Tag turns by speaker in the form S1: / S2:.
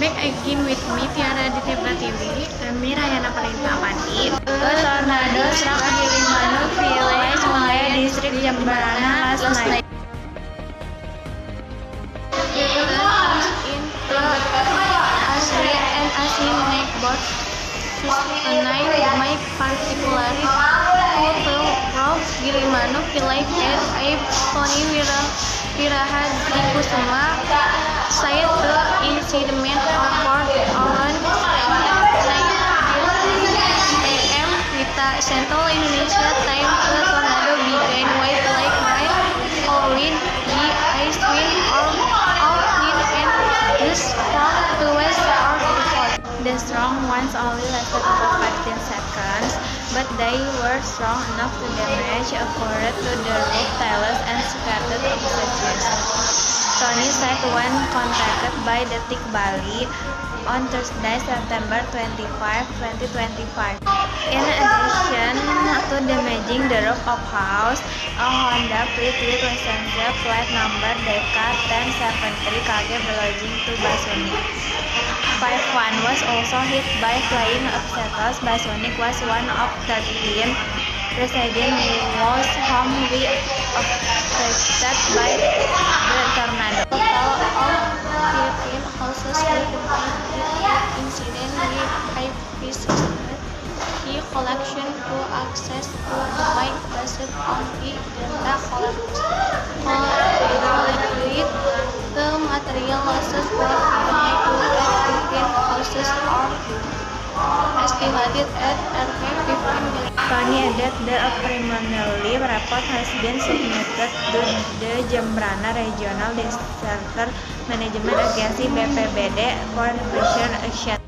S1: Back again with me, Tiara di Tebra TV.
S2: Kami Rayana Perintahwati.
S1: A tornado struck Gilimanuk Village, Malaya District, Jemberana last night. The comes into Asri and Asin neck both tonight my particularly to Prof Gilimanuk Village at Tony Wirahadi Kusuma said the incident occurred on 9 a.m. Wita Central Indonesia time. The tornado began with like rain or wind, the ice wind or wind and gust from the west or the north. The strong ones only lasted about 15 seconds, but they were strong enough to damage a quarter to the roof tiles and scattered oxygen. Tony said when contacted by Detik Bali on Thursday, September 25, 2025. In addition to damaging the roof of house, a Honda Fit with license plate number DK1073 KG belonging to Basunik 51 was also hit by flying obstacles. Basunik was one of 13 residents whose home were affected by the tornado. Total of 13 houses were damaged in the incident with IP6 key collection to access to the bike based on the data collected. The material losses were estimated at 15 houses or estimated at around 15 million.
S2: Tony added the preliminary report has been submitted to the Jemberana Regional Disaster Management Agency (BPBD) for further action.